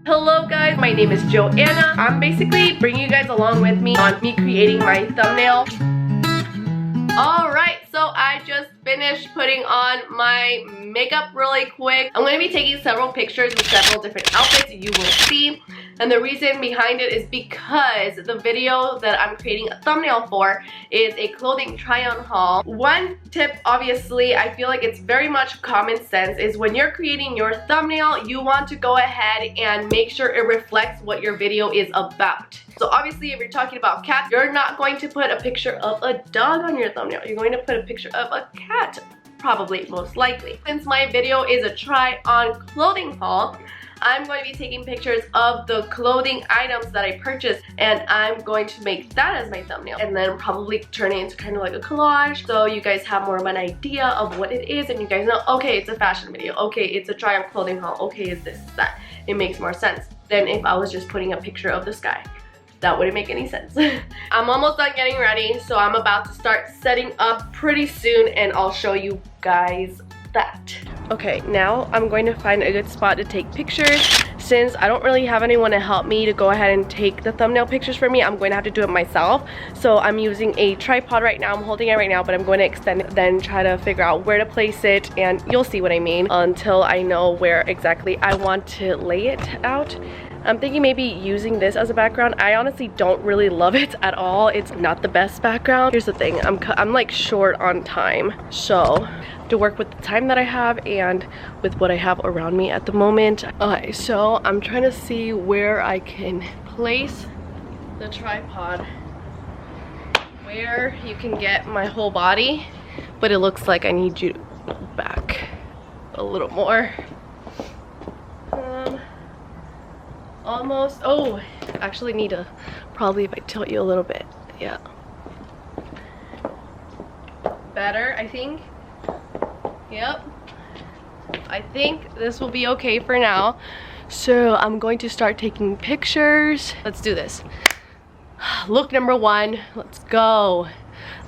Hello guys, my name is Joanna. I'm basically bringing you guys along with me on me creating my thumbnail. Alright, so I just finished putting on my makeup really quick. I'm going to be taking several pictures with several different outfits you will see. And the reason behind it is because the video that I'm creating a thumbnail for is a clothing try-on haul. One tip, obviously, I feel like it's very much common sense, is when you're creating your thumbnail, you want to go ahead and make sure it reflects what your video is about. So obviously, if you're talking about cats, you're not going to put a picture of a dog on your thumbnail. You're going to put a picture of a cat, probably, most likely. Since my video is a try-on clothing haul, I'm going to be taking pictures of the clothing items that I purchased, and I'm going to make that as my thumbnail and then probably turn it into kind of like a collage so you guys have more of an idea of what it is and you guys know, okay, it's a fashion video, okay, it's a try-on clothing haul, okay, it's this, that. It makes more sense than if I was just putting a picture of the sky. That wouldn't make any sense. I'm almost done getting ready, so I'm about to start setting up pretty soon and I'll show you guys that. Okay, now I'm going to find a good spot to take pictures. Since I don't really have anyone to help me to go ahead and take the thumbnail pictures for me, I'm going to have to do it myself. So I'm using a tripod right now. I'm holding it right now, but I'm going to extend it, then try to figure out where to place it, and you'll see what I mean until I know where exactly I want to lay it out. I'm thinking maybe using this as a background. I honestly don't really love it at all. It's not the best background. Here's the thing, I'm like short on time, so to work with the time that I have and with what I have around me at the moment. Okay, so I'm trying to see where I can place the tripod where you can get my whole body, but it looks like I need you to back a little more. Almost. Oh, actually need to probably, if I tilt you a little bit, yeah, better, I think. Yep, I think this will be okay for now. So I'm going to start taking pictures. Let's do this. Look number one, let's go.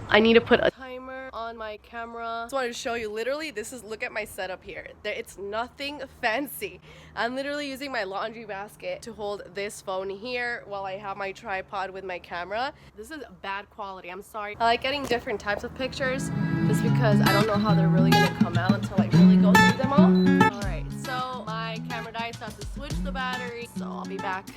I need to put a timer on my camera. Just wanted to show you, literally, this is, look at my setup here. It's nothing fancy. I'm literally using my laundry basket to hold this phone here while I have my tripod with my camera. This is bad quality, I'm sorry. I like getting different types of pictures just because I don't know how they're really gonna come out until I really go through them all. Alright, so my camera died, so I have to switch the battery, so I'll be back.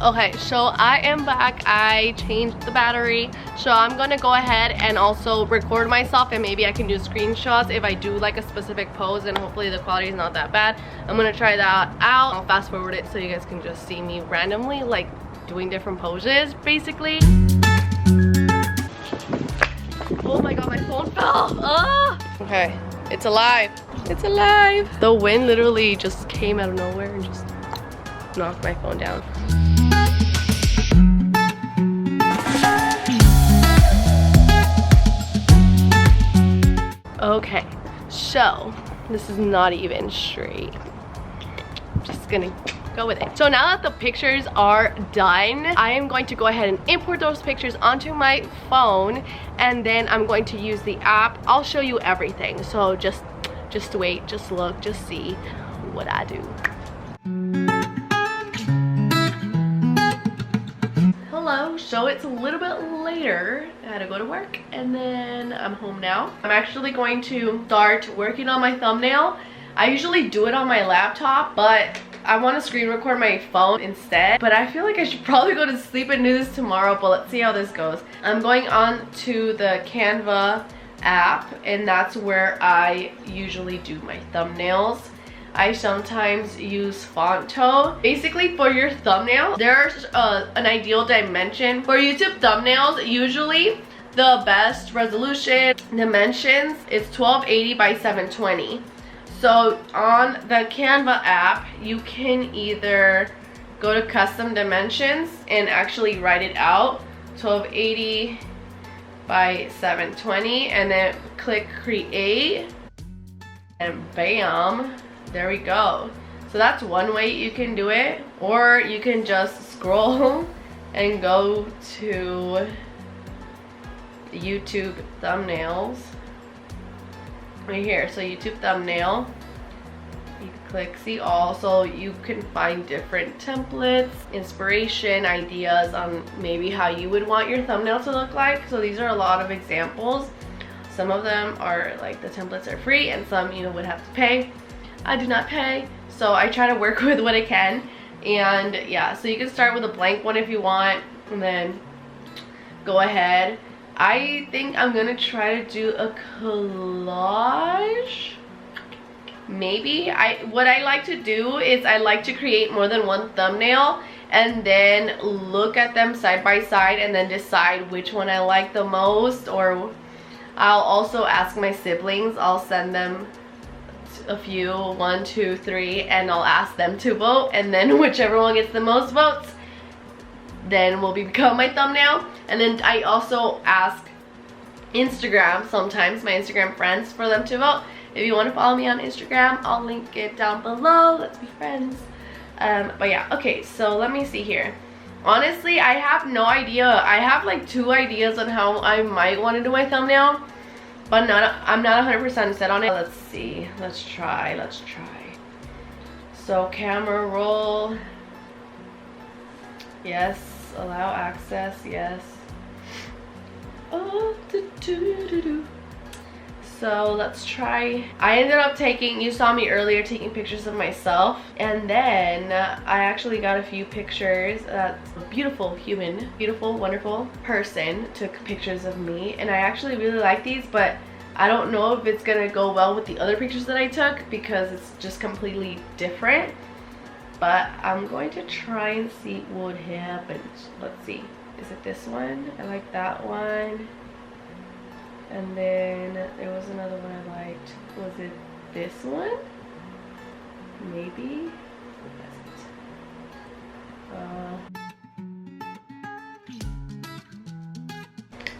Okay, so I am back. I changed the battery, so I'm gonna go ahead and also record myself, and maybe I can do screenshots if I do like a specific pose, and hopefully the quality is not that bad. I'm gonna try that out. I'll fast forward it so you guys can just see me randomly like doing different poses basically. Oh my god, my phone fell. Okay, it's alive. It's alive. The wind literally just came out of nowhere and just knocked my phone down. Okay, so this is not even straight. I'm just gonna go with it. So now that the pictures are done, I am going to go ahead and import those pictures onto my phone, and then I'm going to use the app. I'll show you everything, so just wait, just look, just see what I do. Hello, so it's a little bit later. I had to go to work and then I'm home now. I'm actually going to start working on my thumbnail. I usually do it on my laptop, but I want to screen record my phone instead. But I feel like I should probably go to sleep and do this tomorrow, but let's see how this goes. I'm going on to the Canva app, and that's where I usually do my thumbnails. I sometimes use Fonto. Basically, for your thumbnail, there's an ideal dimension. For YouTube thumbnails, usually the best resolution dimensions is 1280 by 720. So on the Canva app, you can either go to custom dimensions and actually write it out, 1280 by 720, and then click create, and bam, there we go. So that's one way you can do it, or you can just scroll and go to YouTube thumbnails right here. So YouTube thumbnail, you click see all so you can find different templates, inspiration, ideas on maybe how you would want your thumbnail to look like. So these are a lot of examples. Some of them are like the templates are free and some you would have to pay. I do not pay, so I try to work with what I can. And yeah, so you can start with a blank one if you want and then go ahead. I think I'm gonna try to do a collage. Maybe. What I like to do is I like to create more than one thumbnail and then look at them side by side and then decide which one I like the most. Or I'll also ask my siblings. I'll send them a few, 1, 2, 3, and I'll ask them to vote, and then whichever one gets the most votes then will become my thumbnail. And then I also ask Instagram, sometimes my Instagram friends, for them to vote. If you want to follow me on Instagram, I'll link it down below. Let's be friends. But yeah, okay, so let me see here. Honestly, I have no idea. I have like 2 ideas on how I might want to do my thumbnail, but I'm not 100% set on it. Let's see. Let's try. So camera roll. Yes. Allow access. Yes. Oh, so let's try. I ended up taking, you saw me earlier taking pictures of myself, and then I actually got a few pictures. A beautiful human, beautiful, wonderful person took pictures of me, and I actually really like these, but I don't know if it's gonna go well with the other pictures that I took because it's just completely different. But I'm going to try and see what happens. Let's see. Is it this one? I like that one. And then there was another one I liked. Was it this one? Maybe.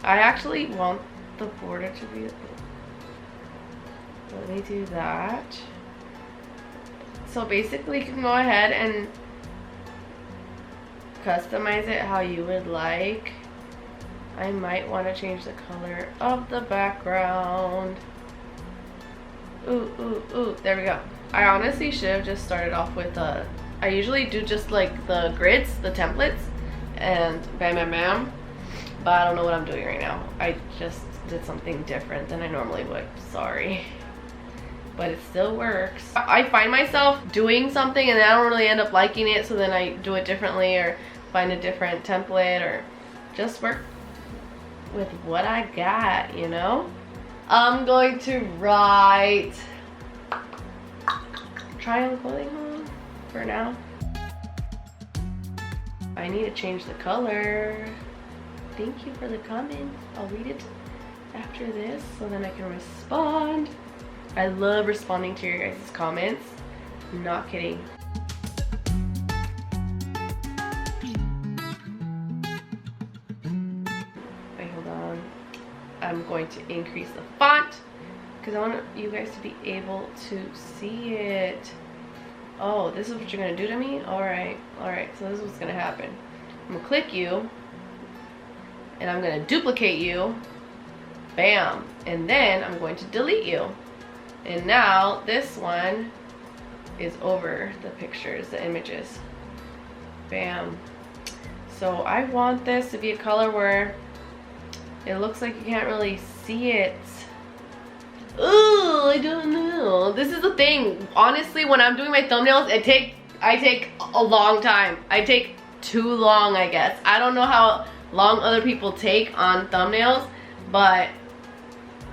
I actually want the border to be. Let me do that. So basically you can go ahead and customize it how you would like. I might want to change the color of the background. Ooh, there we go. I honestly should have just started off with I usually do just like the grids, the templates, and bam bam bam, but I don't know what I'm doing right now. I just did something different than I normally would. Sorry. But it still works. I find myself doing something and I don't really end up liking it, so then I do it differently or find a different template or just work with what I got, you know? I'm going to write try on clothing on for now. I need to change the color. Thank you for the comment. I'll read it after this so then I can respond. I love responding to your guys' comments. I'm not kidding. Wait, hold on. I'm going to increase the font because I want you guys to be able to see it. Oh, this is what you're gonna do to me? Alright, so this is what's gonna happen. I'm gonna click you and I'm gonna duplicate you. Bam. And then I'm going to delete you. And now this one is over the pictures, the images. Bam. So I want this to be a color where it looks like you can't really see it. Ooh, I don't know. This is the thing. Honestly, when I'm doing my thumbnails, I take a long time. I take too long, I guess. I don't know how long other people take on thumbnails, but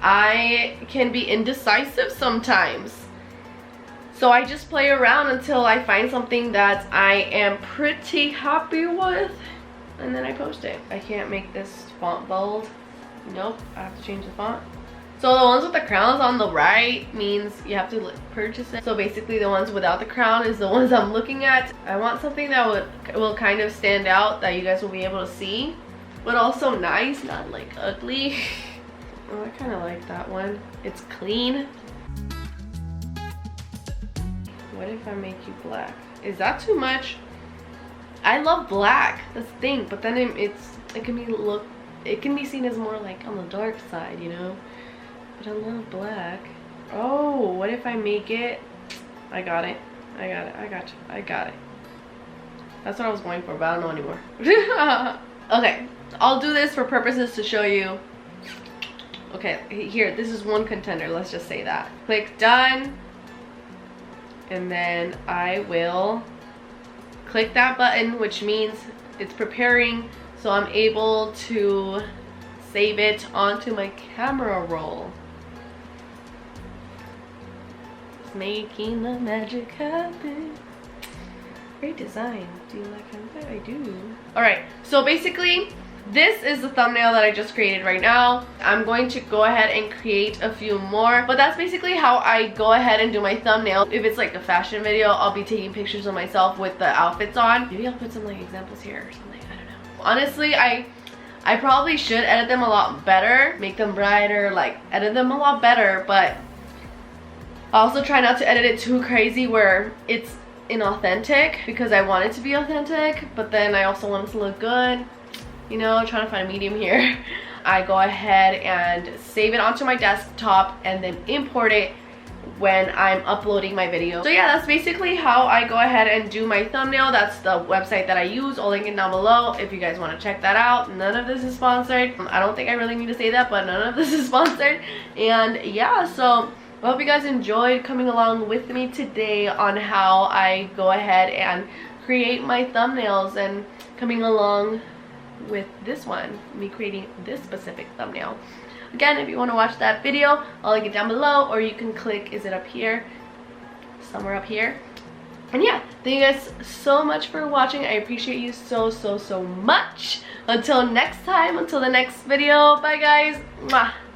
I can be indecisive sometimes. So I just play around until I find something that I am pretty happy with, and then I post it. I can't make this font bold. Nope, I have to change the font. So the ones with the crowns on the right means you have to purchase it. So basically the ones without the crown is the ones I'm looking at. I want something that will kind of stand out, that you guys will be able to see, but also nice, not like ugly. Oh, I kind of like that one. It's clean. What if I make you black? Is that too much? I love black. That's the thing. But then it can be seen as more like on the dark side, you know. But I love black. Oh, what if I make it? I got it. I got it. I got you. I got it. That's what I was going for, but I don't know anymore. Okay, I'll do this for purposes to show you. Okay, here, this is one contender. Let's just say that. Click done. And then I will click that button, which means it's preparing, so I'm able to save it onto my camera roll. It's making the magic happen. Great design. Do you like it? I do. Alright, so basically this is the thumbnail that I just created right now. I'm going to go ahead and create a few more, but that's basically how I go ahead and do my thumbnail. If it's like a fashion video, I'll be taking pictures of myself with the outfits on. Maybe I'll put some like examples here or something. I don't know. Honestly, I probably should edit them a lot better, make them brighter, like edit them a lot better, but I also try not to edit it too crazy where it's inauthentic, because I want it to be authentic, but then I also want it to look good. You know, trying to find a medium here. I go ahead and save it onto my desktop and then import it when I'm uploading my video. So yeah, that's basically how I go ahead and do my thumbnail. That's the website that I use. I'll link it down below if you guys want to check that out. None of this is sponsored. I don't think I really need to say that, but none of this is sponsored. And yeah, so I hope you guys enjoyed coming along with me today on how I go ahead and create my thumbnails and coming along with this one, me creating this specific thumbnail. Again, if you want to watch that video, I'll link it down below, or you can click, is it up here? Somewhere up here. And yeah, thank you guys so much for watching. I appreciate you so much. Until next time, until the next video, bye guys. Mwah.